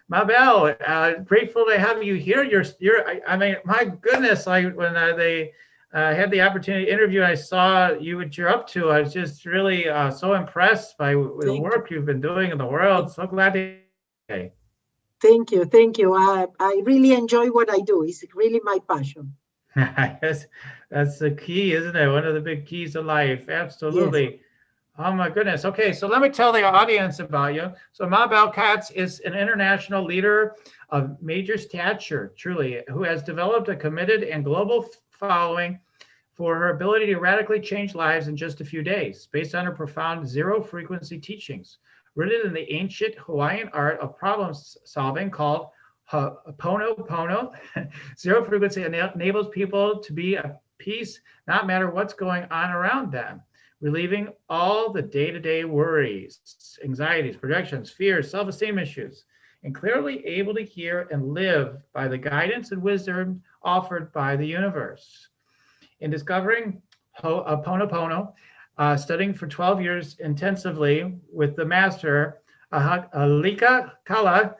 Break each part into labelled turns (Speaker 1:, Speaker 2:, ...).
Speaker 1: Mabel, grateful to have you here. I mean, my goodness, when they had the opportunity to interview, I saw you what you're up to. I was just really so impressed by the
Speaker 2: Thank you.
Speaker 1: work you've been doing in the world. So glad to have you today.
Speaker 2: Thank you. Thank you. I really enjoy what I do. It's really my passion.
Speaker 1: That's, that's the key, isn't it? One of the big keys of life.
Speaker 2: Yes.
Speaker 1: Absolutely. Oh my goodness. Okay, so let me tell the audience about you. So Mabel Katz is an international leader of major stature, truly, who has developed a committed and global following for her ability to radically change lives in just a few days, based on her profound zero frequency teachings, rooted in the ancient Hawaiian art of problem solving called oponopono. Zero frequency enables people to be at peace, not matter what's going on around them, relieving all the day-to-day worries, anxieties, projections, fears, self-esteem issues, and clearly able to hear and live by the guidance and wisdom offered by the universe. In discovering Ho'oponopono, studying for 12 years intensively with the master, Alika Kala,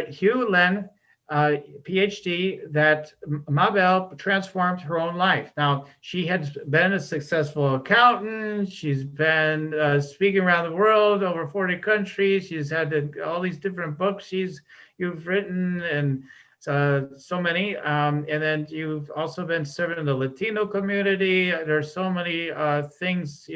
Speaker 1: Hugh Len, PhD, that Mabel transformed her own life. Now, she had been a successful accountant. She's been speaking around the world, over 40 countries. She's had all these different books you've written, and so many. And then you've also been serving in the Latino community. There's so many things,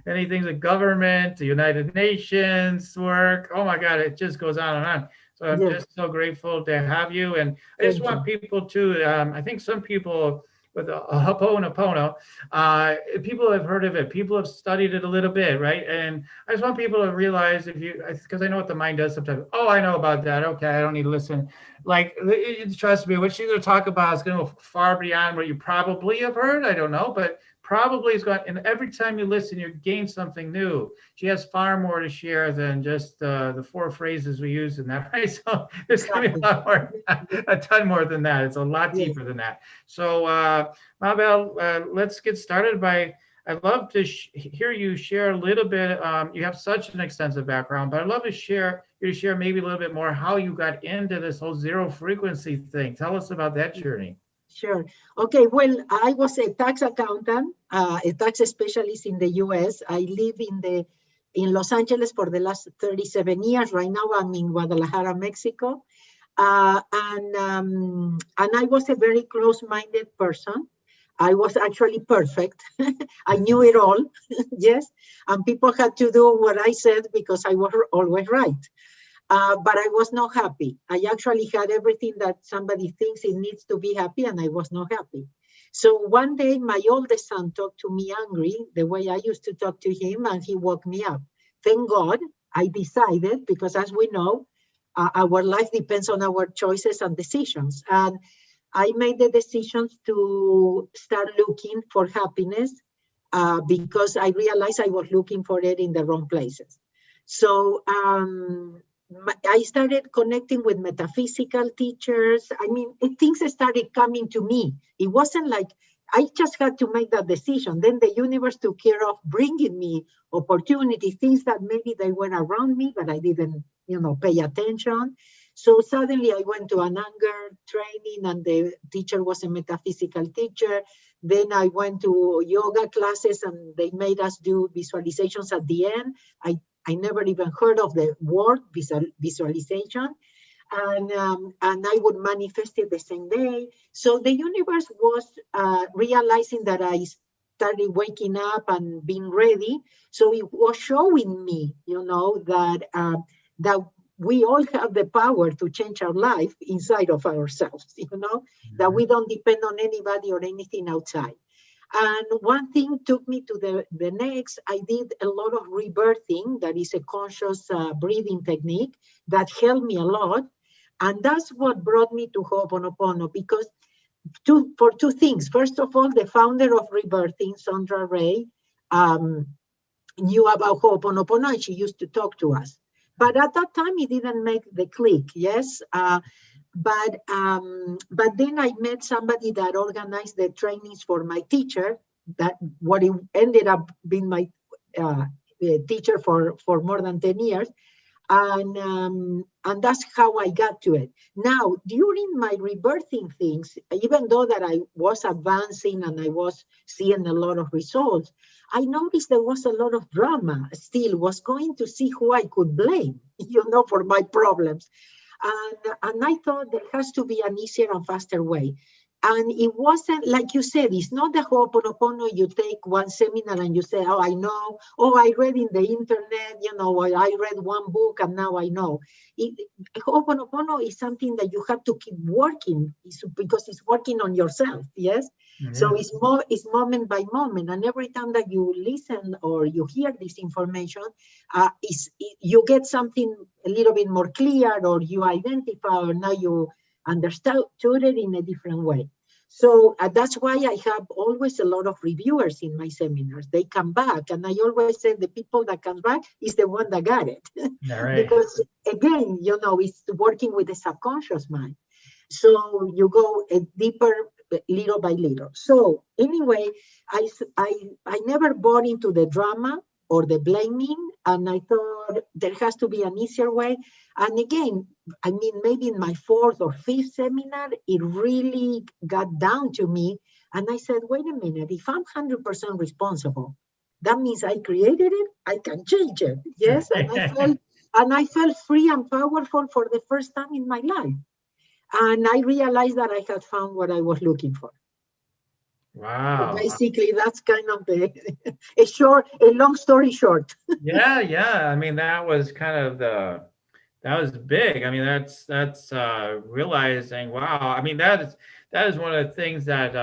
Speaker 1: many things, the government, the United Nations work. Oh my God, it just goes on and on. So I'm
Speaker 2: Yes.
Speaker 1: just so grateful to have you. And I just
Speaker 2: Thank
Speaker 1: want
Speaker 2: you.
Speaker 1: people to, I think some people with a Ho'oponopono, people have heard of it. People have studied it a little bit, right? And I just want people to realize because I know what the mind does sometimes. Oh, I know about that. Okay, I don't need to listen. Like, trust me, what she's going to talk about is going to go far beyond what you probably have heard. I don't know, but probably is going. And every time you listen, you gain something new. She has far more to share than just the four phrases we use in that. Right? So there's going to be a
Speaker 2: Exactly.
Speaker 1: lot more, a ton more than that. It's a lot
Speaker 2: Yes.
Speaker 1: deeper than that. So, Mabel, let's get started by. I'd love to hear you share a little bit. You have such an extensive background, but I'd love to share you to share maybe a little bit more how you got into this whole zero frequency thing. Tell us about that journey.
Speaker 2: Sure. Okay. Well, I was a tax accountant, a tax specialist in the U.S. I live in Los Angeles for the last 37 years. Right now, I'm in Guadalajara, Mexico, and I was a very close-minded person. I was actually perfect. I knew it all, yes, and people had to do what I said because I was always right. But I was not happy. I actually had everything that somebody thinks it needs to be happy, and I was not happy. So one day, my oldest son talked to me angry, the way I used to talk to him, and he woke me up. Thank God I decided, because as we know, our life depends on our choices and decisions. And I made the decisions to start looking for happiness because I realized I was looking for it in the wrong places. So I started connecting with metaphysical teachers. I mean, things started coming to me. It wasn't like I just had to make that decision. Then the universe took care of bringing me opportunities, things that maybe they were around me, but I didn't, pay attention. So suddenly I went to an anger training, and the teacher was a metaphysical teacher. Then I went to yoga classes, and they made us do visualizations at the end. I never even heard of the word visualization. And I would manifest it the same day. So the universe was realizing that I started waking up and being ready. So it was showing me, that we all have the power to change our life inside of ourselves, that we don't depend on anybody or anything outside. And one thing took me to the next. I did a lot of rebirthing. That is a conscious breathing technique that helped me a lot. And that's what brought me to Ho'oponopono, because for two things. First of all, the founder of rebirthing, Sandra Ray, knew about Ho'oponopono, and she used to talk to us. But at that time, it didn't make the click, yes? But then I met somebody that organized the trainings for my teacher, that what it ended up being my teacher for more than 10 years. And that's how I got to it. Now, during my rebirthing things, even though that I was advancing and I was seeing a lot of results, I noticed there was a lot of drama. Still was going to see who I could blame, for my problems. And I thought there has to be an easier and faster way. And it wasn't, like you said, it's not the Ho'oponopono, you take one seminar and you say, oh, I know, oh, I read in the internet, I read one book and now I know. Ho'oponopono is something that you have to keep working because it's working on yourself, yes? Mm-hmm. So it's moment by moment. And every time that you listen or you hear this information, you get something a little bit more clear, or you identify, or now you understood it in a different way. So that's why I have always a lot of reviewers in my seminars. They come back, and I always say the people that come back is the one that got it. Right. Because again, it's working with the subconscious mind. So you go deeper little by little. So anyway, I never bought into the drama or the blaming, and I thought there has to be an easier way. And again, I mean, maybe in my fourth or fifth seminar, it really got down to me. And I said, wait a minute, if I'm 100% responsible, that means I created it, I can change it. Yes, and I felt free and powerful for the first time in my life. And I realized that I had found what I was looking for.
Speaker 1: Wow.
Speaker 2: So basically, that's kind of a long story short.
Speaker 1: Yeah. I mean, that was kind of that was big. I mean, that's realizing, wow. I mean, that is one of the things that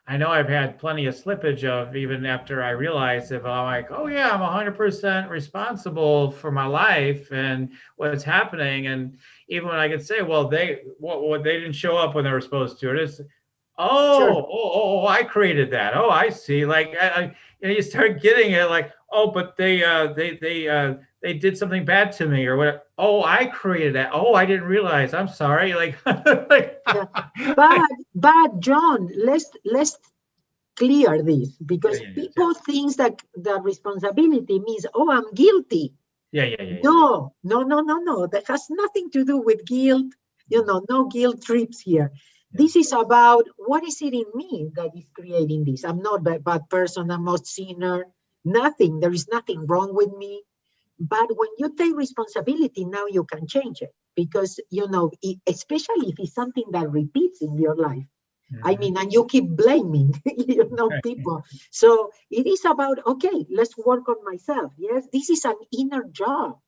Speaker 1: I know I've had plenty of slippage of, even after I realized it. I'm like, oh yeah, I'm 100% responsible for my life and what's happening. And even when I could say, well, they didn't show up when they were supposed to. It's Oh, I created that. Oh, I see. Like, you start getting it. Like, oh, but they did something bad to me or whatever. Oh, I created that. Oh, I didn't realize. I'm sorry.
Speaker 2: But John, let's clear this, because people think that the responsibility means, oh, I'm guilty.
Speaker 1: Yeah.
Speaker 2: No. That has nothing to do with guilt. No guilt trips here. This is about what is it in me that is creating this. I'm not a bad person. I'm not sinner. Nothing. There is nothing wrong with me. But when you take responsibility, now you can change it. Because, especially if it's something that repeats in your life. Mm-hmm. I mean, and you keep blaming, people. So it is about, okay, let's work on myself. Yes, this is an inner job.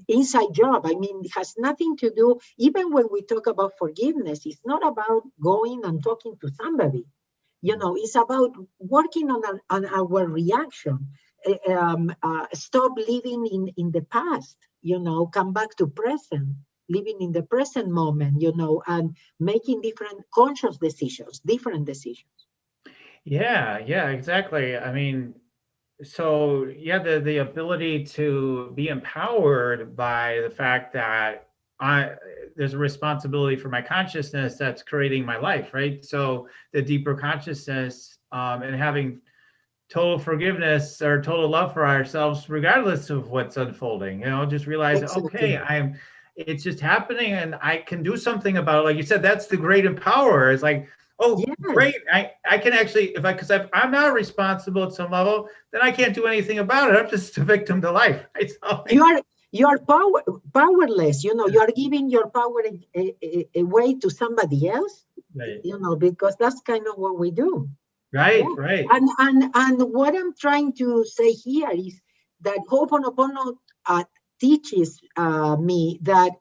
Speaker 2: Inside job. I mean, it has nothing to do, even when we talk about forgiveness, it's not about going and talking to somebody. It's about working on our reaction. Stop living in the past, come back to present, living in the present moment, and making different conscious decisions, different decisions.
Speaker 1: Yeah, exactly. I mean, so yeah, the ability to be empowered by the fact that there's a responsibility for my consciousness that's creating my life, right? So the deeper consciousness and having total forgiveness or total love for ourselves, regardless of what's unfolding, just realize, okay, it's just happening and I can do something about it. Like you said, that's the great empower. It's like, oh, yes. Great. I can actually, because if I'm not responsible at some level, then I can't do anything about it. I'm just a victim to life. Right? So,
Speaker 2: you are powerless. You are giving your power away to somebody else. Right. Because that's kind of what we do.
Speaker 1: Right.
Speaker 2: And what I'm trying to say here is that Ho'oponopono teaches me that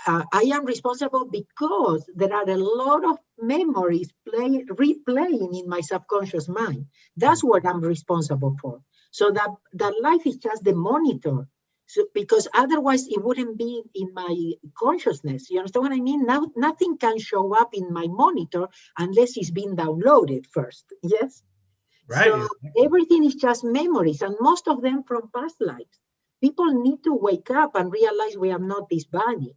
Speaker 2: I am responsible because there are a lot of memories replaying in my subconscious mind. That's what I'm responsible for. So that life is just the monitor. So, because otherwise it wouldn't be in my consciousness. You understand what I mean? Now, nothing can show up in my monitor unless it's been downloaded first. Yes? Right. So everything is just memories, and most of them from past lives. People need to wake up and realize we are not this body,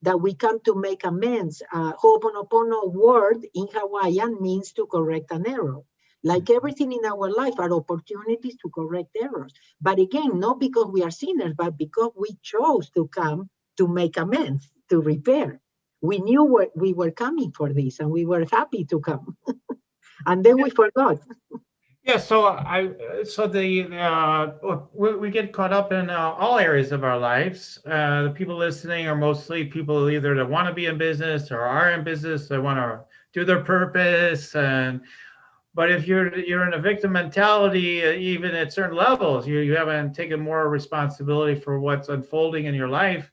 Speaker 2: that we come to make amends. Ho'oponopono word in Hawaiian means to correct an error. Like everything in our life are opportunities to correct errors. But again, not because we are sinners, but because we chose to come to make amends, to repair. We knew we were coming for this, and we were happy to come. And then we forgot.
Speaker 1: Yeah, so we get caught up in all areas of our lives. The people listening are mostly people either that want to be in business or are in business. They want to do their purpose, and but if you're in a victim mentality, even at certain levels, you haven't taken more responsibility for what's unfolding in your life.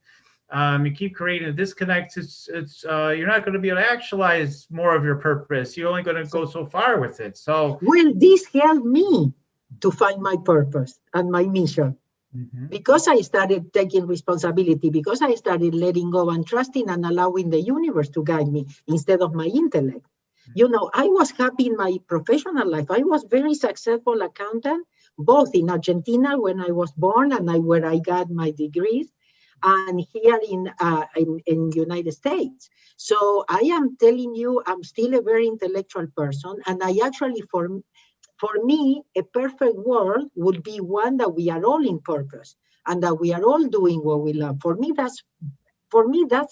Speaker 1: You keep creating a disconnect. It's you're not going to be able to actualize more of your purpose. You're only going to go so far with it. So,
Speaker 2: Well, this helped me to find my purpose and my mission. Because I started taking responsibility, because I started letting go and trusting and allowing the universe to guide me instead of my intellect. You know, I was happy in my professional life. I was very successful accountant, both in Argentina when I was born and where I got my degrees, and here in United States. So I am telling you, I'm still a very intellectual person, and I actually, for me, a perfect world would be one that we are all in purpose and that we are all doing what we love. For me, that's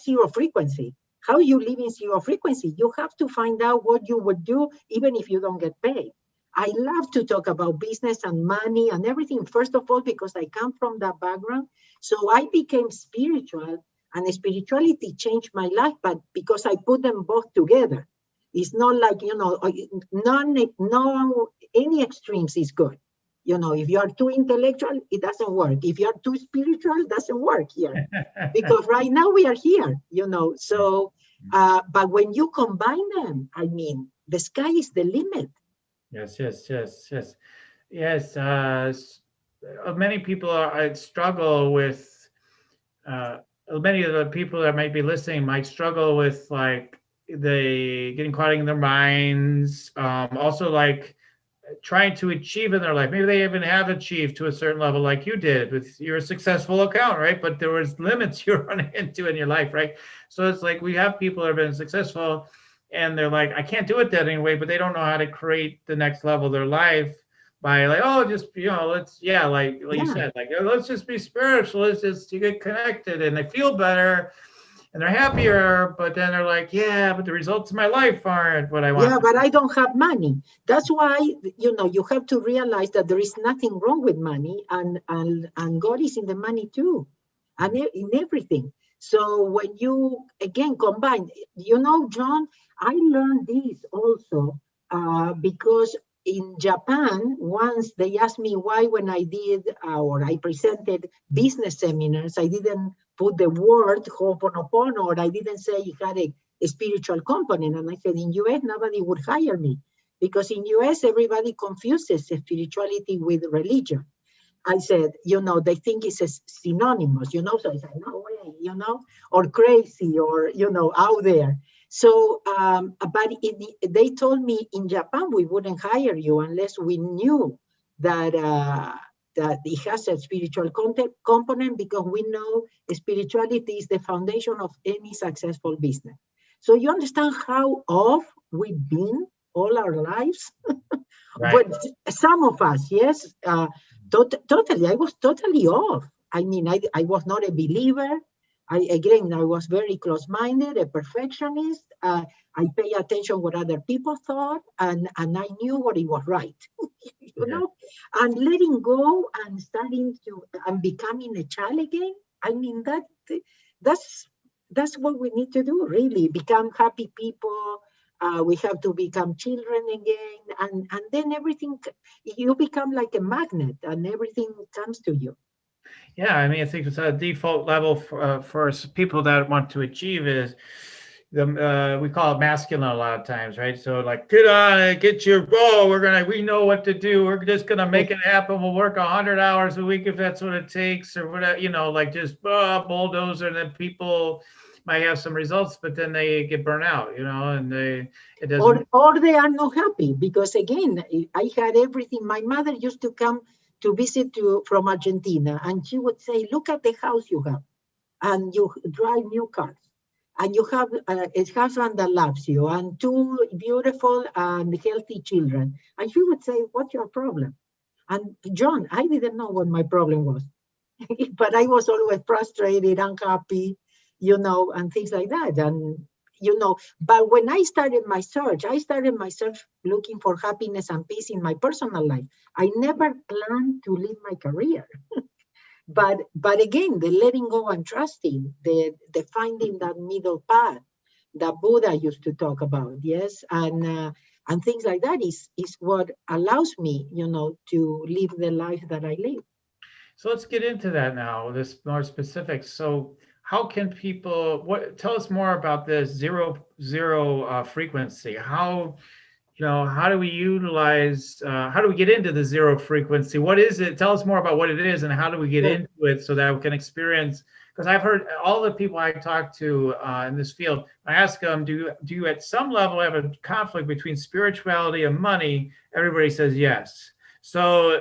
Speaker 2: zero frequency. How you live in zero frequency? You have to find out what you would do even if you don't get paid. I love to talk about business and money and everything. First of all, because I come from that background. So I became spiritual, and spirituality changed my life, but because I put them both together. It's not like, any extremes is good. If you are too intellectual, it doesn't work. If you are too spiritual, it doesn't work here. Because right now we are here, So, but when you combine them, I mean, the sky is the limit.
Speaker 1: Yes. Many people struggle with, many of the people that might be listening might struggle with like they getting caught in their minds. Also like trying to achieve in their life. Maybe they even have achieved to a certain level like you did with your successful account, right? But there was limits you're running into in your life, right? So it's like we have people that have been successful and they're like, I can't do it that anyway, but they don't know how to create the next level of their life by like, let's you said, like let's just be spiritual, let's just to get connected, and they feel better and they're happier, but then they're like, yeah, but the results of my life aren't what I want.
Speaker 2: Yeah, but I don't have money. That's why, you have to realize that there is nothing wrong with money, and God is in the money too, and in everything. So when you, again, combine, John, I learned this also because in Japan, once they asked me why when I did, or I presented business seminars, I didn't put the word oponopono, or I didn't say it had a spiritual component. And I said, in US, nobody would hire me because in US, everybody confuses spirituality with religion. I said, they think it's synonymous, so I said, no way, or crazy, or, out there. So, but they told me in Japan, we wouldn't hire you unless we knew that that it has a spiritual component, because we know spirituality is the foundation of any successful business. So you understand how off we've been all our lives?
Speaker 1: Right.
Speaker 2: But some of us, yes, totally. I was totally off. I mean, I was not a believer. I was very close-minded, a perfectionist. I pay attention what other people thought, and I knew what it was right, and letting go and and becoming a child again. I mean, that's what we need to do, really. Become happy people. We have to become children again, and then everything, you become like a magnet, and everything comes to you.
Speaker 1: Yeah, I mean, I think it's a default level for people that want to achieve is we call it masculine a lot of times, right? So like, get on it, get your goal. We know what to do. We're just gonna make it happen. We'll work 100 hours a week if that's what it takes, or whatever. Like just bulldozer. And then people might have some results, but then they get burnt out, and it doesn't.
Speaker 2: Or they are not happy because, again, I had everything. My mother used to come to visit from Argentina, and she would say, look at the house you have, and you drive new cars, and you have a husband that loves you, and two beautiful and healthy children, and she would say, what's your problem? And John, I didn't know what my problem was, but I was always frustrated, unhappy, and things like that. And, but when I started my search looking for happiness and peace in my personal life. I never planned to leave my career. But again, the letting go and trusting, the finding that middle path that Buddha used to talk about, yes, and things like that is what allows me, to live the life that I live.
Speaker 1: So let's get into that now, this more specific. So how can people, tell us more about this zero frequency? How do we utilize, how do we get into the zero frequency? What is it? Tell us more about what it is and how do we get into it so that we can experience, because I've heard all the people I talk to in this field, I ask them, do you at some level have a conflict between spirituality and money? Everybody says yes. So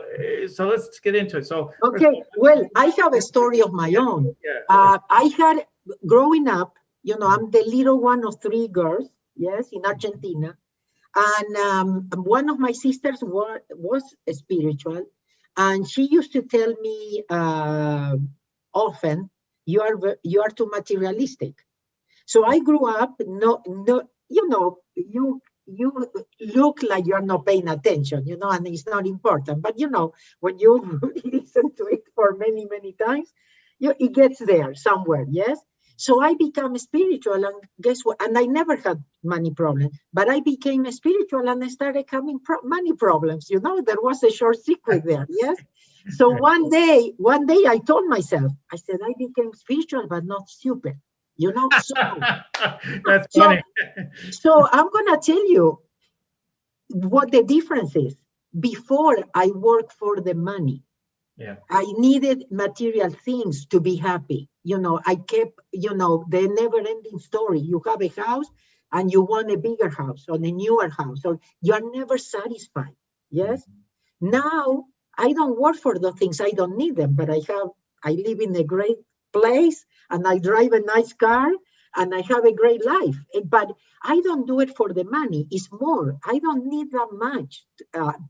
Speaker 1: let's get into it. So
Speaker 2: okay, well, I have a story of my own. I had, growing up, I'm the little one of three girls, yes, in Argentina. And one of my sisters was spiritual, and she used to tell me often, you are too materialistic. So I grew up, you look like you're not paying attention, and it's not important. But when you listen to it for many, many times, it gets there somewhere, yes? So I became spiritual, and guess what? And I never had money problems, but I became spiritual and I started having money problems. There was a short secret there, yes? So one day I told myself, I said, I became spiritual, but not stupid, So,
Speaker 1: that's funny.
Speaker 2: So I'm going to tell you what the difference is. Before, I worked for the money.
Speaker 1: Yeah.
Speaker 2: I needed material things to be happy. I kept, the never-ending story. You have a house and you want a bigger house or a newer house, or you're never satisfied. Yes. Mm-hmm. Now I don't work for the things. I don't need them, but I live in a great place and I drive a nice car and I have a great life. But I don't do it for the money. It's more. I don't need that much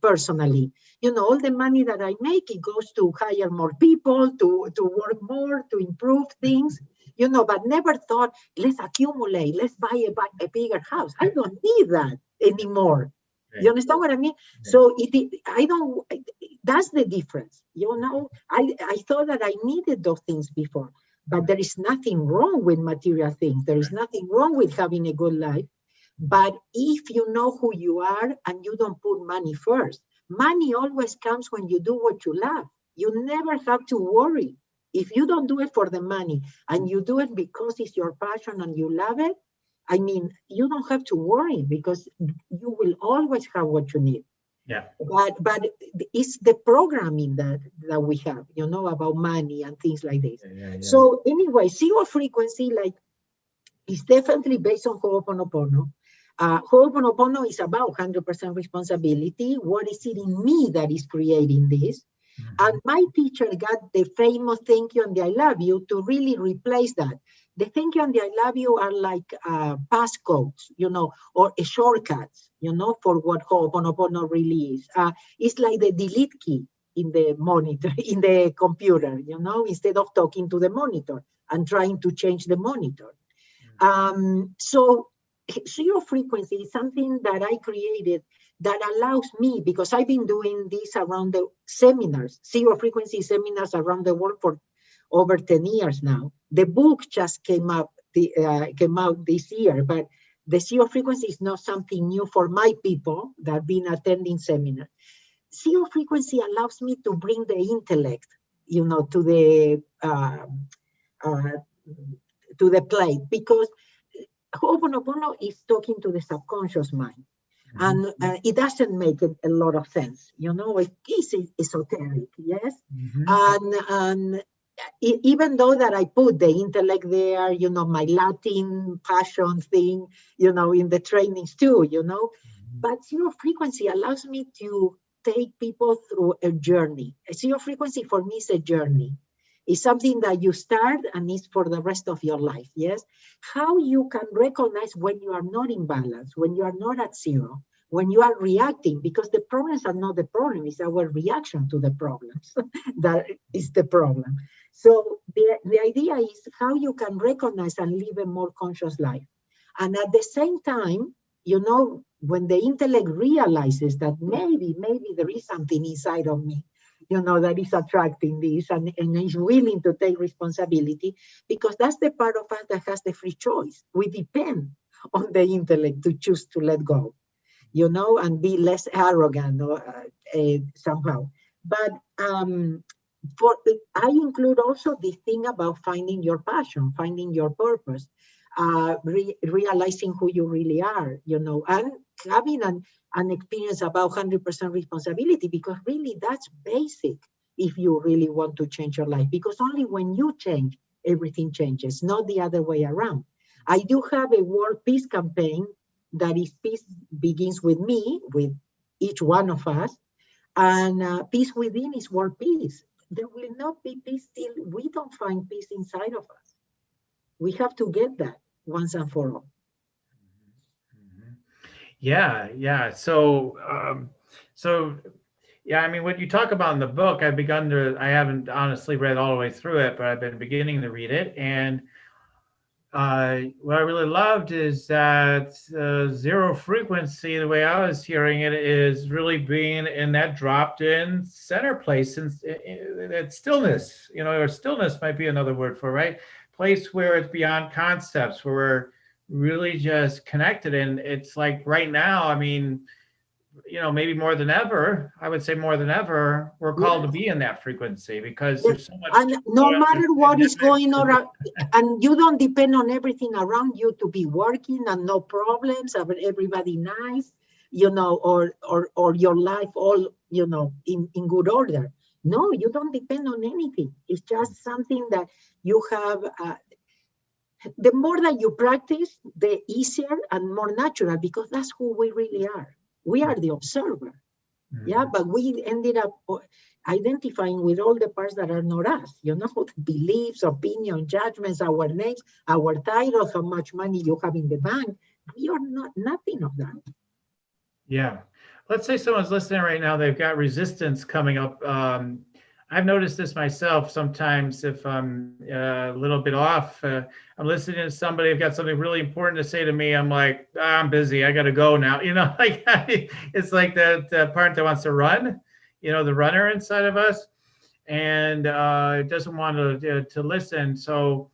Speaker 2: personally. All the money that I make, it goes to hire more people, to work more, to improve things, but never thought, let's accumulate, let's buy a bigger house. I don't need that anymore. Okay. You understand what I mean? Okay. So that's the difference. I thought that I needed those things before. But there is nothing wrong with material things. There is nothing wrong with having a good life. But if you know who you are and you don't put money first, money always comes when you do what you love. You never have to worry. If you don't do it for the money and you do it because it's your passion and you love it, you don't have to worry because you will always have what you need.
Speaker 1: Yeah.
Speaker 2: But it's the programming that we have, about money and things like this. Yeah. So anyway, zero frequency, is definitely based on Ho'oponopono. Ho'oponopono is about 100% responsibility. What is it in me that is creating this? Mm-hmm. And my teacher got the famous thank you and the I love you to really replace that. The thank you and the I love you are like passcodes, or shortcuts, for what Ho'oponopono really is. It's like the delete key in the monitor, in the computer, instead of talking to the monitor and trying to change the monitor. So zero frequency is something that I created that allows me, because I've been doing this around the seminars, zero frequency seminars around the world for over 10 years now. The book just came out this year, but the zero frequency is not something new for my people that have been attending seminars. Zero frequency allows me to bring the intellect, to the plate, because Ho'oponopono is talking to the subconscious mind. Mm-hmm. And it doesn't make a lot of sense, it is esoteric, yes? Mm-hmm. And even though that I put the intellect there, my Latin passion thing, in the trainings too, mm-hmm. But zero frequency allows me to take people through a journey. A zero frequency for me is a journey. It's something that you start and it's for the rest of your life, yes? How you can recognize when you are not in balance, when you are not at zero, when you are reacting, because the problems are not the problem, it's our reaction to the problems that is the problem. So the idea is how you can recognize and live a more conscious life. And at the same time, you know, when the intellect realizes that maybe there is something inside of me, you know, that is attracting this and is willing to take responsibility, because that's the part of us that has the free choice. We depend on the intellect to choose to let go, you know, and be less arrogant or, somehow. But I include also this thing about finding your passion, finding your purpose, realizing who you really are, you know, and having an experience about 100% responsibility, because really that's basic if you really want to change your life, because only when you change, everything changes, not the other way around. I do have a world peace campaign that is peace begins with me, with each one of us, and peace within is world peace. There will not be peace till we don't find peace inside of us. We have to get that once and for all.
Speaker 1: Yeah. So yeah, I mean, what you talk about in the book, I haven't honestly read all the way through it, but I've been beginning to read it. And what I really loved is that zero frequency, the way I was hearing it, is really being in that dropped in center place, and that stillness, you know, or stillness might be another word for it, right? Place where it's beyond concepts, where we're really just connected. And it's like right now, I mean, you know, maybe more than ever, I would say more than ever, we're called to be in that frequency, because there's so much.
Speaker 2: And no matter what is going on, and you don't depend on everything around you to be working and no problems, everybody nice, you know, or your life all, you know, in good order. No, you don't depend on anything. It's just something that you have. The more that you practice, the easier and more natural, because that's who we really are. We are the observer. Yeah, but we ended up identifying with all the parts that are not us, you know, beliefs, opinions, judgments, our names, our titles, how much money you have in the bank. We are not nothing of that.
Speaker 1: Yeah. Let's say someone's listening right now, they've got resistance coming up. I've noticed this myself sometimes. If I'm a little bit off, I'm listening to somebody, I've got something really important to say to me. I'm like, I'm busy, I got to go now. You know, like it's like that part that wants to run, you know, the runner inside of us, and it doesn't want to listen. So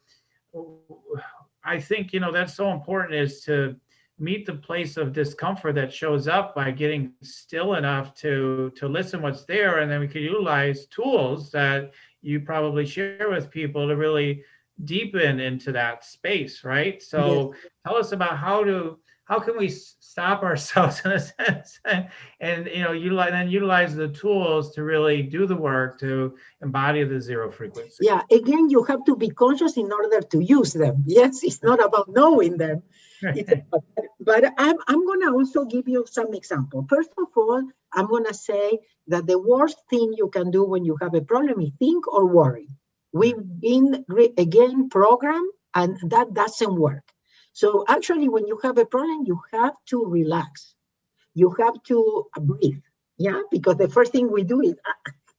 Speaker 1: I think, you know, that's so important, is to meet the place of discomfort that shows up by getting still enough to listen what's there, and then we can utilize tools that you probably share with people to really deepen into that space, right? So yes. Tell us about how can we stop ourselves in a sense, and you know, utilize the tools to really do the work to embody the zero frequency.
Speaker 2: Yeah, again, you have to be conscious in order to use them. Yes, it's not about knowing them. But I'm going to also give you some example. First of all, I'm going to say that the worst thing you can do when you have a problem is think or worry. We've been, again, programmed, and that doesn't work. So actually, when you have a problem, you have to relax. You have to breathe, yeah? Because the first thing we do is,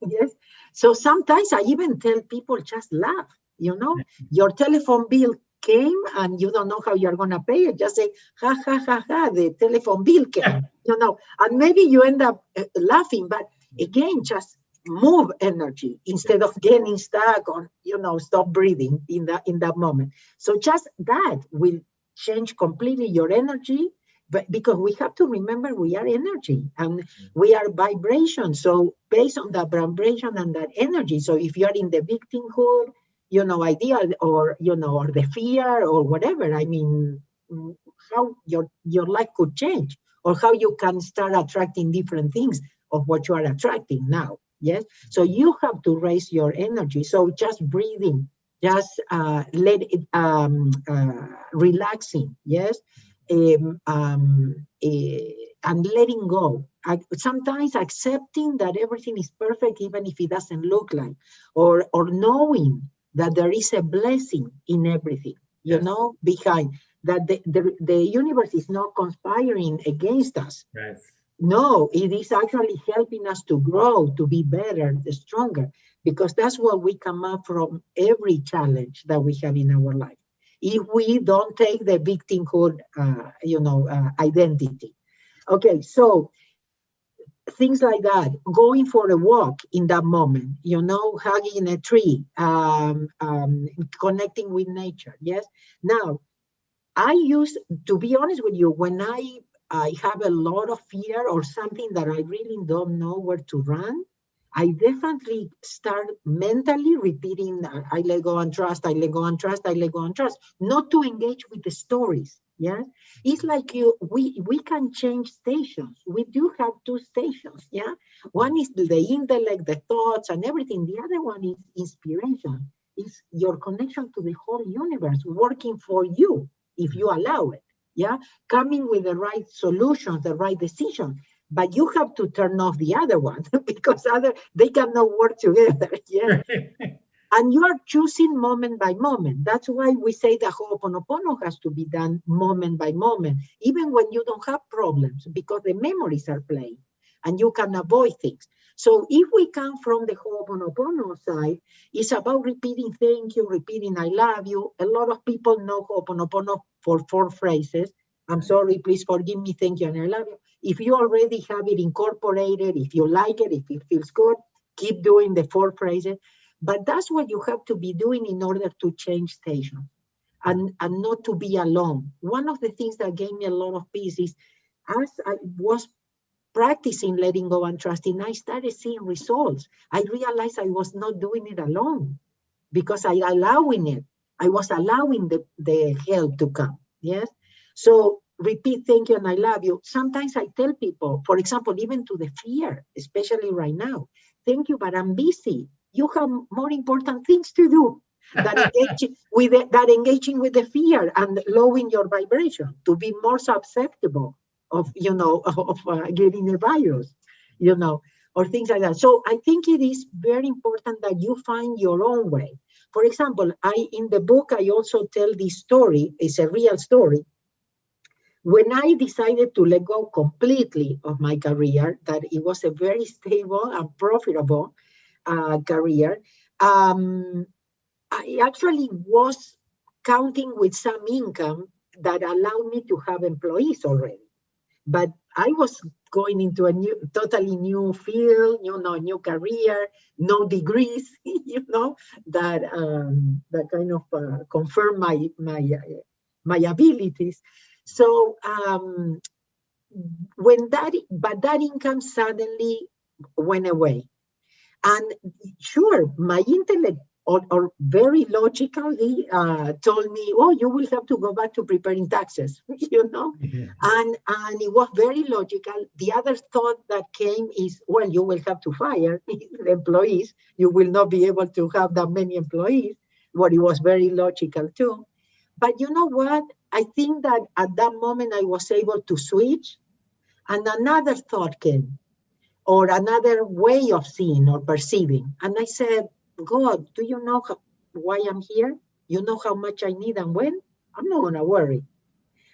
Speaker 2: yes? So sometimes I even tell people, just laugh, you know? Your telephone bill came and you don't know how you're going to pay it. Just say, ha, ha, ha, ha, the telephone bill came, you know? And maybe you end up laughing, but again, just move energy instead of getting stuck on, you know, stop breathing in that moment. So just that will change completely your energy, but because we have to remember we are energy and we are vibration. So based on that vibration and that energy, so if you are in the victimhood, you know, idea, or, you know, or the fear or whatever, I mean, how your life could change, or how you can start attracting different things of what you are attracting now. Yes. So you have to raise your energy. So just breathing, just let it relaxing. Yes. and letting go. Sometimes accepting that everything is perfect, even if it doesn't look like, or knowing that there is a blessing in everything, you know, behind that the universe is not conspiring against us.
Speaker 1: Right.
Speaker 2: No, it is actually helping us to grow, to be better, stronger, because that's what we come up from every challenge that we have in our life. If we don't take the victimhood, identity. Okay, so things like that, going for a walk in that moment, you know, hugging a tree, connecting with nature. Yes. Now, to be honest with you, when I have a lot of fear or something that I really don't know where to run, I definitely start mentally repeating, I let go and trust, I let go and trust, I let go and trust, not to engage with the stories. Yeah, it's like we can change stations. We do have two stations. Yeah, one is the intellect, the thoughts, and everything. The other one is inspiration. It's your connection to the whole universe working for you if you allow it. Yeah, coming with the right solutions, the right decision. But you have to turn off the other one because they cannot work together. Yeah. And you are choosing moment by moment. That's why we say that Ho'oponopono has to be done moment by moment, even when you don't have problems, because the memories are playing and you can avoid things. So if we come from the Ho'oponopono side, it's about repeating thank you, repeating I love you. A lot of people know Ho'oponopono for 4 phrases. I'm sorry, please forgive me, thank you, and I love you. If you already have it incorporated, if you like it, if it feels good, keep doing the 4 phrases. But that's what you have to be doing in order to change station and not to be alone. One of the things that gave me a lot of peace is as I was practicing letting go and trusting, I started seeing results. I realized I was not doing it alone because I allowing it. I was allowing the help to come. Yes. So repeat thank you and I love you. Sometimes I tell people, for example, even to the fear, especially right now, thank you, but I'm busy. You have more important things to do than engaging with the fear and lowering your vibration to be more susceptible of getting a virus, or things like that. So I think it is very important that you find your own way. For example, in the book I also tell this story. It's a real story. When I decided to let go completely of my career, that it was a very stable and profitable career, I actually was counting with some income that allowed me to have employees already. But I was going into a totally new field, new career, no degrees, that kind of confirmed my abilities. So that income suddenly went away. And sure, my intellect or very logically told me, oh, you will have to go back to preparing taxes,
Speaker 1: Mm-hmm.
Speaker 2: And it was very logical. The other thought that came is, well, you will have to fire employees. You will not be able to have that many employees. What it was very logical too. But you know what? I think that at that moment I was able to switch, and another thought came, or another way of seeing or perceiving. And I said, God, do you know why I'm here? You know how much I need and when? I'm not going to worry.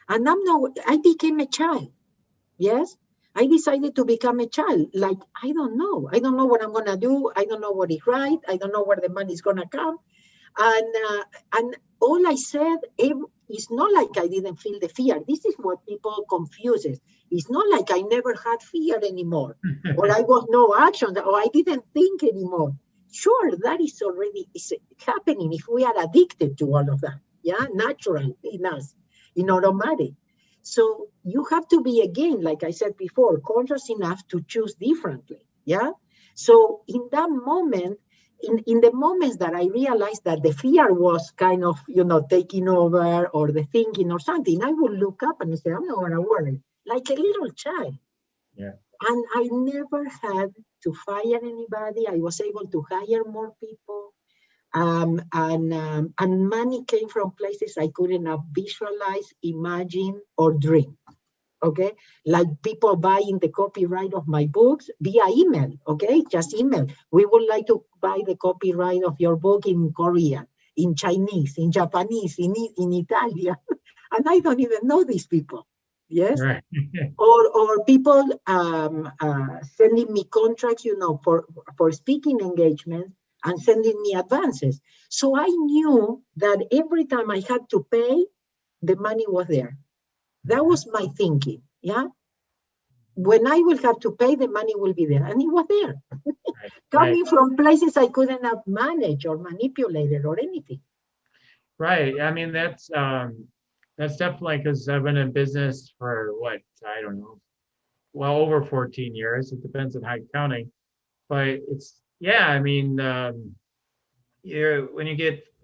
Speaker 2: And I became a child. Yes. I decided to become a child. Like, I don't know. I don't know what I'm going to do. I don't know what is right. I don't know where the money is going to come. And all I said, it's not like I didn't feel the fear. This is what people confuses. It's not like I never had fear anymore, or I was no action, or I didn't think anymore. Sure, that is already happening if we are addicted to all of that. Yeah, natural in us, in automatic. So you have to be, again, like I said before, conscious enough to choose differently. Yeah. So in that moment, in the moments that I realized that the fear was kind of, taking over, or the thinking or something, I would look up and say, I'm not going to worry, like a little child.
Speaker 1: Yeah.
Speaker 2: And I never had to fire anybody. I was able to hire more people. And money came from places I couldn't have visualized, imagine, or dream. Okay, like people buying the copyright of my books via email. Okay, just email. We would like to buy the copyright of your book in Korean, in Chinese, in Japanese, in Italian, and I don't even know these people. Yes,
Speaker 1: Right.
Speaker 2: or people sending me contracts, for speaking engagements and sending me advances. So I knew that every time I had to pay, the money was there. That was my thinking. Yeah. When I will have to pay, the money will be there. And it was there.
Speaker 1: Right.
Speaker 2: Coming from places I couldn't have managed or manipulated or anything.
Speaker 1: Right. I mean, that's definitely because I've been in business for what, I don't know, well, over 14 years. It depends on how you're counting. But it's, yeah, I mean,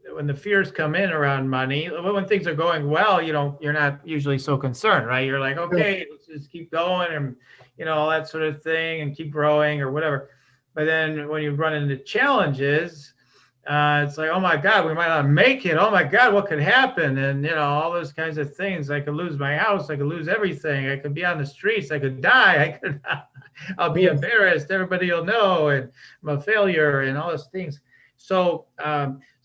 Speaker 1: when the fears come in around money, when things are going well, you're not usually so concerned, right? You're like, okay, let's just keep going and, all that sort of thing and keep growing or whatever. But then when you run into challenges, it's like, oh my God, we might not make it. Oh my God, what could happen? And, all those kinds of things. I could lose my house. I could lose everything. I could be on the streets. I could die. I'll be embarrassed. Everybody will know. And I'm a failure and all those things. So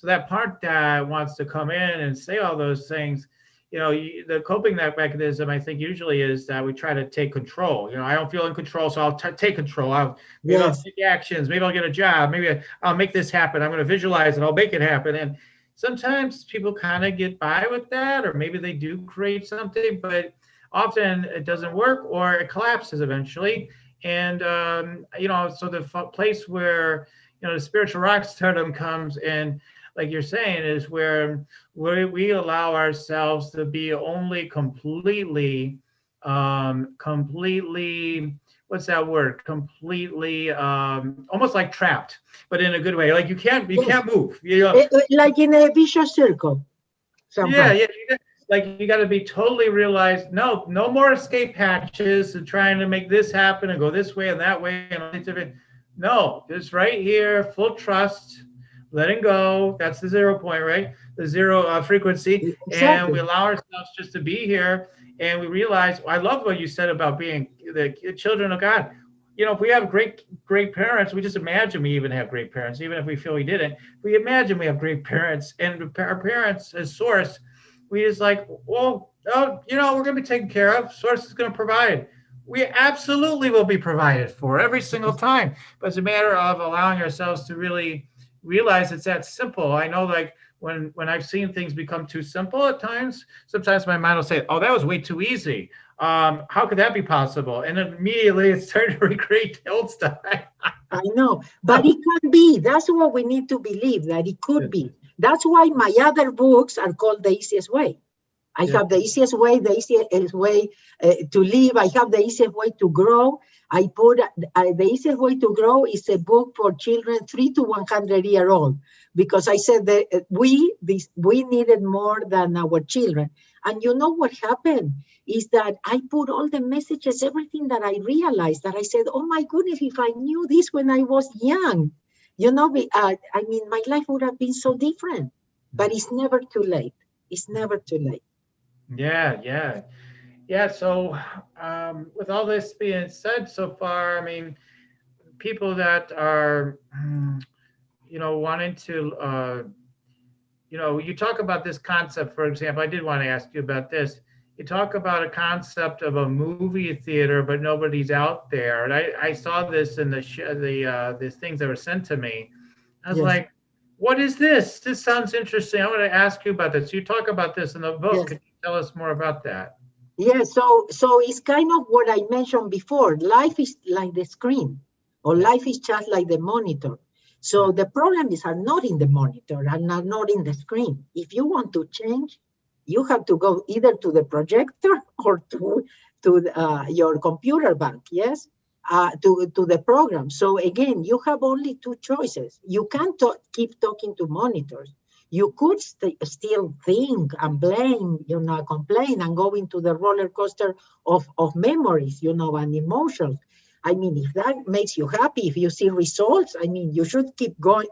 Speaker 1: that part that wants to come in and say all those things, the coping mechanism, I think usually is that we try to take control. I don't feel in control, so I'll take control. I'll take actions. Maybe I'll get a job. Maybe I'll make this happen. I'm going to visualize it. I'll make it happen. And sometimes people kind of get by with that, or maybe they do create something, but often it doesn't work or it collapses eventually. And, so the place where, the spiritual rock stardom comes in, like you're saying, is where we allow ourselves to be only completely, what's that word? Completely, almost like trapped, but in a good way. Like you can't move.
Speaker 2: Like in a vicious circle. Somehow.
Speaker 1: Yeah. Like you got to be totally realized. No more escape hatches and trying to make this happen and go this way and that way and all these different. No, just right here, full trust, letting go. That's the 0 point, right? The zero frequency.
Speaker 2: Exactly.
Speaker 1: And we allow ourselves just to be here. And we realize, I love what you said about being the children of God. If we have great parents, we just imagine we even have great parents, even if we feel we didn't. We imagine we have great parents, and our parents as source, we just like, well, we're going to be taken care of. Source is going to provide. We absolutely will be provided for every single time. But it's a matter of allowing ourselves to really realize it's that simple. I know, like when I've seen things become too simple at times, sometimes my mind will say, oh, that was way too easy. How could that be possible? And immediately it's starting to recreate the old stuff.
Speaker 2: I know, but it can be. That's what we need to believe, that it could be. That's why my other books are called The Easiest Way. I have the easiest way, the easiest way to live. I have the easiest way to grow. I put the easiest way to grow is a book for children 3 to 100-year-old, because I said that we needed more than our children. And you know what happened is that I put all the messages, everything that I realized, that I said, oh my goodness, if I knew this when I was young, my life would have been so different. But it's never too late. It's never too late.
Speaker 1: Yeah. So with all this being said so far, I mean, people that are, wanting to, you talk about this concept, for example, I did want to ask you about this. You talk about a concept of a movie theater, but nobody's out there. And I saw this in the things that were sent to me. I was like, what is this? This sounds interesting. I want to ask you about this. You talk about this in the book.
Speaker 2: Yes.
Speaker 1: Can you tell us more about that?
Speaker 2: Yeah, so it's kind of what I mentioned before. Life is like the screen, or life is just like the monitor. So the problems are not in the monitor and are not in the screen. If you want to change, you have to go either to the projector or to your computer bank, yes? To the program. So again, you have only two choices. You can't keep talking to monitors. You could still think and blame, complain and go into the roller coaster of memories, and emotions. I mean, if that makes you happy, if you see results, I mean, you should keep going,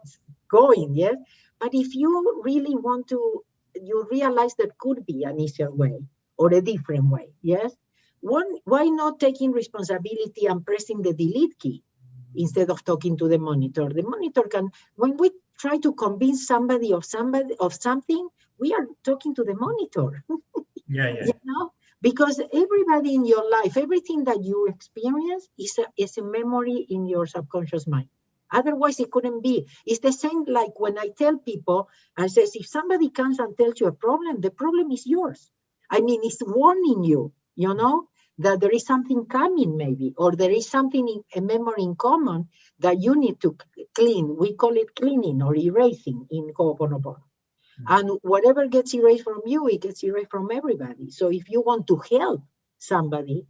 Speaker 2: yes? But if you really want to, you realize there could be an easier way or a different way, yes? Why not taking responsibility and pressing the delete key instead of talking to the monitor? The monitor can, when we try to convince somebody of something, we are talking to the monitor.
Speaker 1: Yeah, yeah.
Speaker 2: You know, because everybody in your life, everything that you experience is a memory in your subconscious mind. Otherwise, it couldn't be. It's the same like when I tell people, I says, if somebody comes and tells you a problem, the problem is yours. I mean, it's warning you, you know, that there is something coming maybe, or there is something, a memory in common that you need to clean. We call it cleaning or erasing in Ho'oponopono. And whatever gets erased from you, it gets erased from everybody. So if you want to help somebody,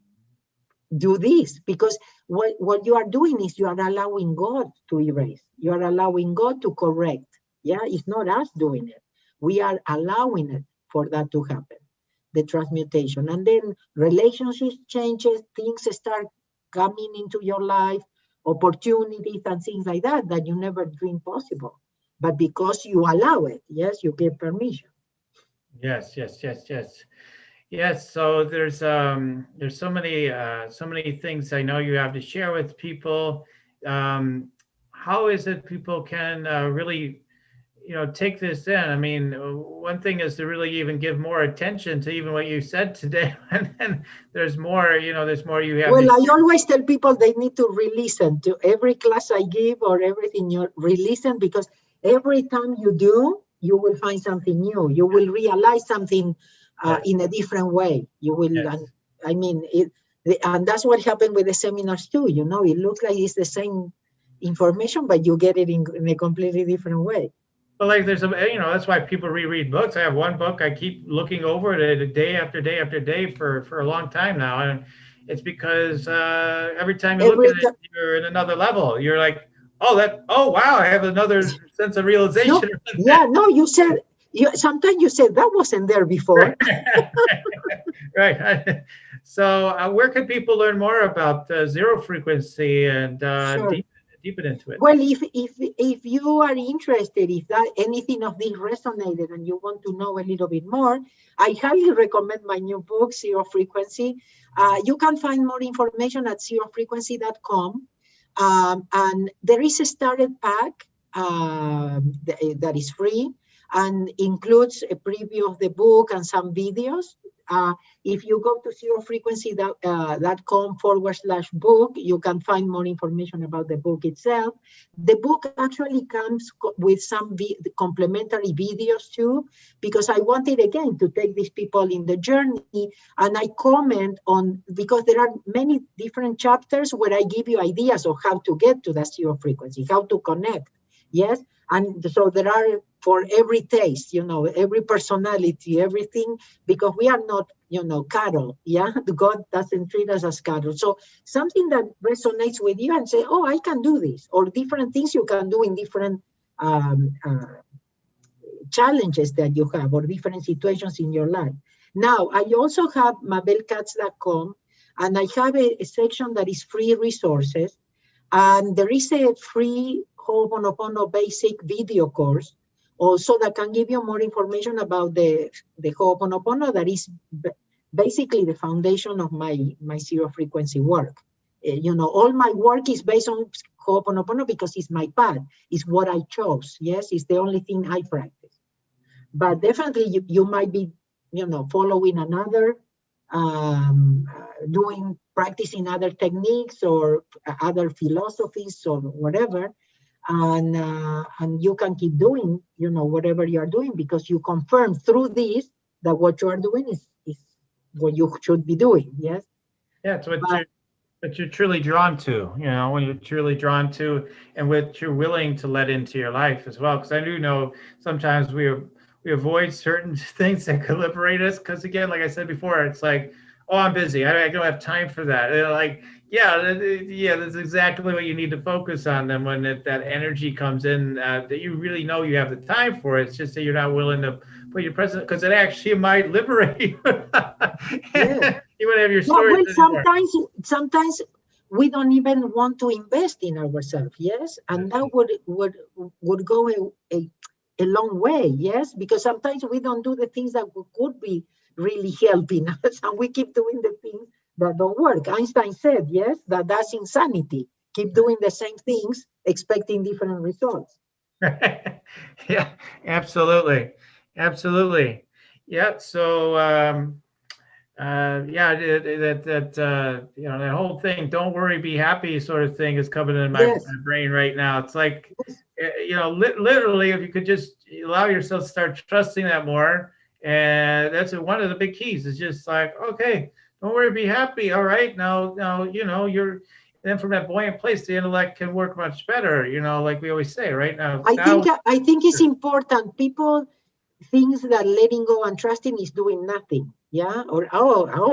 Speaker 2: do this, because what you are doing is you are allowing God to erase. You are allowing God to correct. Yeah, it's not us doing it. We are allowing it for that to happen, the transmutation. And then relationships changes, things start coming into your life, opportunities and things like that you never dreamed possible. But because you allow it, yes, you give permission.
Speaker 1: Yes, yes, yes, yes. Yes, so there's so many things I know you have to share with people. How is it people can really, take this in? I mean, one thing is to really even give more attention to even what you said today, and then there's more, there's more you have to
Speaker 2: Well, I
Speaker 1: share.
Speaker 2: always tell people they need to re-listen to every class I give or everything. You re-listen, because every time you do, you will find something new. You will realize something
Speaker 1: Yes,
Speaker 2: in a different way. You will, and
Speaker 1: yes.
Speaker 2: I mean, and that's what happened with the seminars too. You know, it looks like it's the same information, but you get it in a completely different way.
Speaker 1: But like there's that's why people reread books. I have one book I keep looking over it day after day after day for a long time now, and it's because every time you look at
Speaker 2: Every
Speaker 1: it, you're in another level. You're like, oh wow, I have another sense of
Speaker 2: no,
Speaker 1: realization.
Speaker 2: yeah, no, you said sometimes you said that wasn't there before.
Speaker 1: Right. So where can people learn more about zero frequency and
Speaker 2: Sure.
Speaker 1: deepen into it?
Speaker 2: Well, if you are interested, if that anything of this resonated and you want to know a little bit more, I highly recommend my new book, Zero Frequency. You can find more information at zerofrequency.com. And there is a starter pack that is free and includes a preview of the book and some videos. If you go to zerofrequency.com/book, you can find more information about the book itself. The book actually comes with some complementary videos too, because I wanted again to take these people in the journey, and I comment on, because there are many different chapters where I give you ideas of how to get to that zero frequency, how to connect. Yes. And so there are for every taste, every personality, everything, because we are not, cattle. Yeah. God doesn't treat us as cattle. So something that resonates with you and say, oh, I can do this, or different things you can do in different challenges that you have or different situations in your life. Now, I also have mabelkatz.com, and I have a section that is free resources. And there is a free Ho'oponopono basic video course also that can give you more information about the Ho'oponopono that is basically the foundation of my zero frequency work. All my work is based on Ho'oponopono because it's my path. It's what I chose. Yes, it's the only thing I practice. But definitely you might be, following another, practicing other techniques or other philosophies or whatever, and you can keep doing, whatever you are doing, because you confirm through this that what you are doing is what you should be doing. Yes.
Speaker 1: Yeah, it's what you're truly drawn to, when you're truly drawn to, and what you're willing to let into your life as well. Because I do know sometimes we avoid certain things that could liberate us. Because again, like I said before, it's like, oh, I'm busy. I don't have time for that. And like, yeah, that's exactly what you need to focus on. Then when that energy comes in, that you really know you have the time for it. It's just that you're not willing to put your presence, because it actually might liberate you.
Speaker 2: Yeah.
Speaker 1: You wouldn't have your
Speaker 2: Yeah,
Speaker 1: stories
Speaker 2: well,
Speaker 1: anymore.
Speaker 2: sometimes we don't even want to invest in ourselves, yes, and that would go a long way, yes? Because sometimes we don't do the things that could be really helping us, and we keep doing the things that don't work. Einstein said, yes, that's insanity. Keep doing the same things, expecting different results.
Speaker 1: Yeah, absolutely. Absolutely. Yeah. So, yeah, that whole thing, don't worry, be happy sort of thing is coming in my
Speaker 2: Yes.
Speaker 1: brain right now. It's like,
Speaker 2: Yes.
Speaker 1: literally, if you could just allow yourself to start trusting that more. And that's one of the big keys is just like, okay, don't worry, be happy. All right. Now, you're, then from that buoyant place, the intellect can work much better, like we always say right now.
Speaker 2: I think it's important. People think that letting go and trusting is doing nothing. Yeah. Or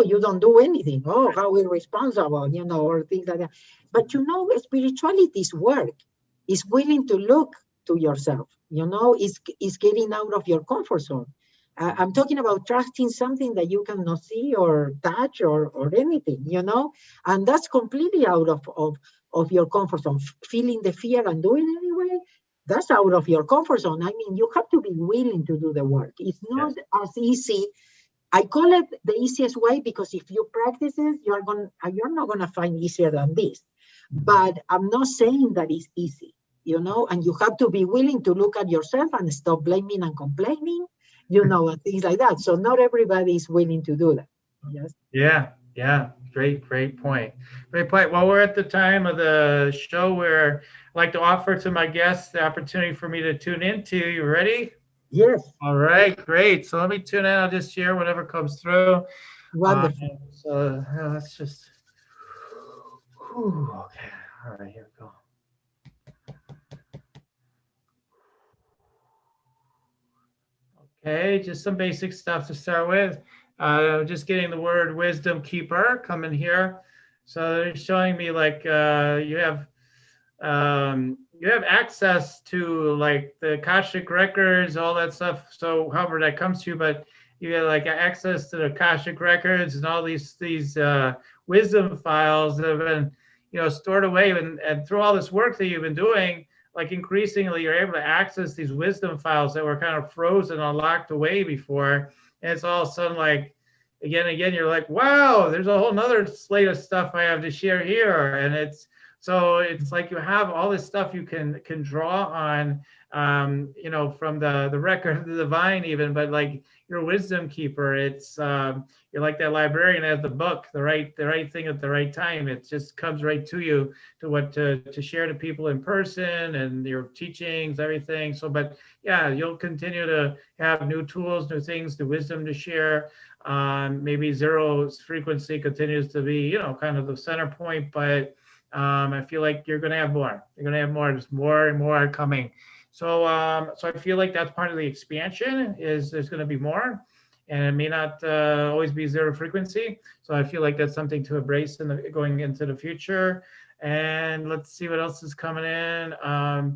Speaker 2: you don't do anything. Oh, how irresponsible, or things like that. But spirituality is work. Is willing to look to yourself. Is getting out of your comfort zone. I'm talking about trusting something that you cannot see or touch or anything, and that's completely out of your comfort zone. Feeling the fear and doing it anyway, that's out of your comfort zone. I mean, you have to be willing to do the work. It's not as easy. I call it the easiest way because if you practice it, you're not gonna find easier than this. But I'm not saying that it's easy, and you have to be willing to look at yourself and stop blaming and complaining, and things like that. So not everybody is willing to do that. Yes.
Speaker 1: Yeah, yeah. Great point. Great point. Well, we're at the time of the show where I'd like to offer to my guests the opportunity for me to tune into. You ready?
Speaker 2: Yes.
Speaker 1: All right, great. So let me tune in. I'll just share whatever comes through.
Speaker 2: Wonderful.
Speaker 1: So let's just. Okay. All right, here we go. Okay, just some basic stuff to start with. Just getting the word wisdom keeper coming here. So they're showing me like you have access to like the Akashic records, all that stuff. So however that comes to you, but you get like access to the Akashic records and all these wisdom files that have been stored away, and through all this work that you've been doing, like increasingly you're able to access these wisdom files that were kind of frozen or locked away before. And it's all of a sudden like again and again, you're like, wow, there's a whole nother slate of stuff I have to share here. And it's like you have all this stuff you can draw on, from the record of the divine even, but like your wisdom keeper, it's you're like that librarian has the book, the right thing at the right time. It just comes right to you to what to share to people in person and your teachings, everything. So, but yeah, you'll continue to have new tools, new things, new wisdom to share. Maybe zero frequency continues to be, kind of the center point, but I feel like you're going to have more. You're going to have more. There's more and more coming. So I feel like that's part of the expansion is there's going to be more, and it may not always be zero frequency. So I feel like that's something to embrace going into the future. And let's see what else is coming in. I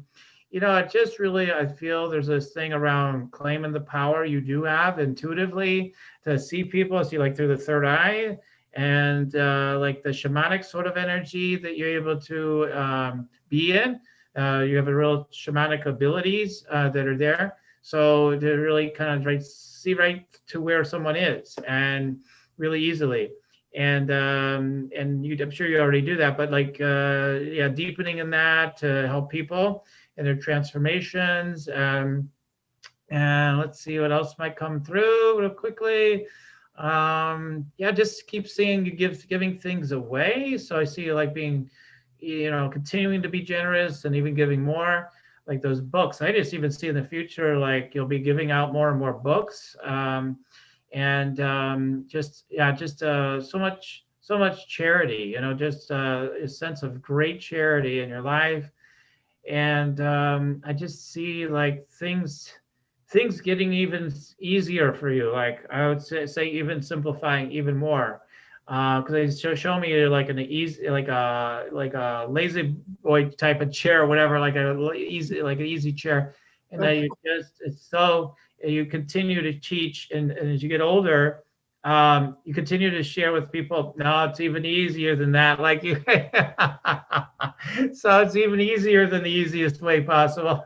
Speaker 1: feel there's this thing around claiming the power you do have intuitively to see people, see like through the third eye, and like the shamanic sort of energy that you're able to be in. You have a real shamanic abilities that are there. So to really kind of see right to where someone is and really easily. And I'm sure you already do that, but like, deepening in that to help people in their transformations. And let's see what else might come through real quickly. Just keep seeing you giving things away. So I see you like being, continuing to be generous and even giving more, like those books. I just even see in the future, like you'll be giving out more and more books. So much charity, just a sense of great charity in your life. And I just see like things getting even easier for you. Like I would say even simplifying even more. Because they show me like an easy, like a lazy boy type of chair or whatever, like an easy chair, and then you continue to teach, and as you get older, you continue to share with people. No, it's even easier than that. Like you, so it's even easier than the easiest way possible.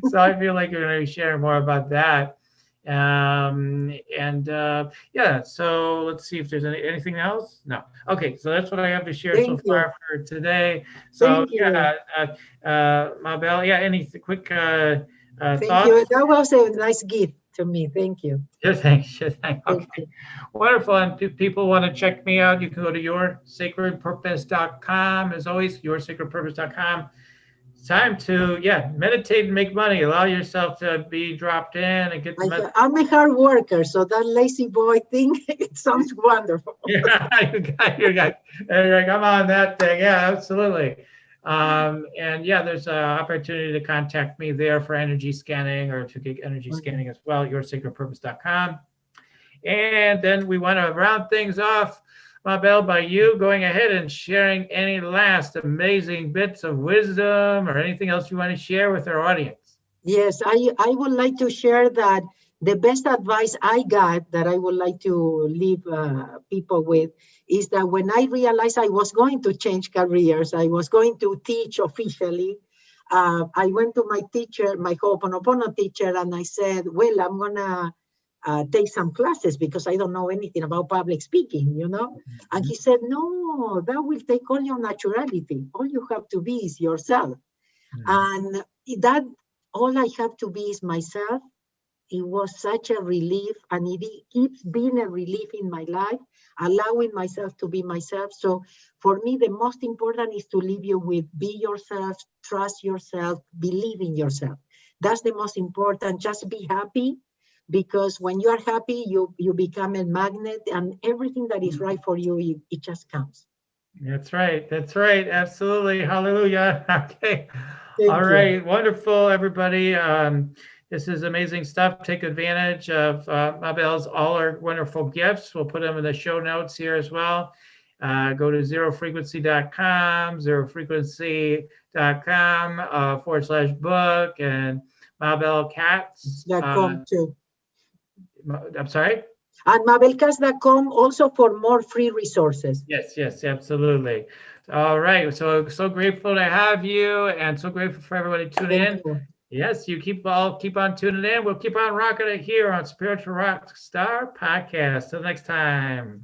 Speaker 1: So I feel like you're going to be sharing more about that. Yeah, so let's see if there's anything else. No. Okay, so that's what I have to share so
Speaker 2: Thank you.
Speaker 1: far for today. So
Speaker 2: Thank you.
Speaker 1: Mabel, yeah, any quick
Speaker 2: Thank you.
Speaker 1: thoughts?
Speaker 2: That was a nice gift to me. Thank you.
Speaker 1: Sure thing, sure thing.
Speaker 2: Thank
Speaker 1: Okay,
Speaker 2: you.
Speaker 1: wonderful. And if people want to check me out, you can go to yoursacredpurpose.com. As always, yoursacredpurpose.com. It's time to, yeah, meditate and make money. Allow yourself to be dropped in and get the
Speaker 2: I'm a hard worker, so that lazy boy thing, it sounds wonderful.
Speaker 1: Yeah, you got, I'm on that thing. Yeah, absolutely. And yeah, there's an opportunity to contact me there for energy scanning or to get energy scanning as well, yoursacredpurpose.com. And then we want to round things off, Mabel, by you going ahead and sharing any last amazing bits of wisdom or anything else you want to share with our audience.
Speaker 2: Yes, I would like to share that the best advice I got that I would like to leave people with is that when I realized I was going to change careers, I was going to teach officially, I went to my teacher, my Ho'oponopono teacher, and I said, well, I'm going to take some classes because I don't know anything about public speaking, you know? And he said, no, that will take all your naturality. All you have to be is yourself. And that all I have to be is myself. It was such a relief, and it keeps being a relief in my life, allowing myself to be myself. So for me, the most important is to leave you with be yourself, trust yourself, believe in yourself. That's the most important. Just be happy, because when you are happy, you become a magnet, and everything that is right for you, it just comes.
Speaker 1: That's right. That's right. Absolutely. Hallelujah. Okay.
Speaker 2: Thank
Speaker 1: All
Speaker 2: you.
Speaker 1: right. Wonderful, everybody. This is amazing stuff. Take advantage of Mabel's all our wonderful gifts. We'll put them in the show notes here as well. Go to zerofrequency.com, zerofrequency.com /book, and Mabel Katz.
Speaker 2: Too.
Speaker 1: I'm sorry?
Speaker 2: And mabelkatz.com also for more free resources.
Speaker 1: Yes, absolutely. All right. So grateful to have you, and so grateful for everybody tuning in. Yes, you keep on tuning in. We'll keep on rocking it here on Spiritual Rock Star Podcast. Till next time.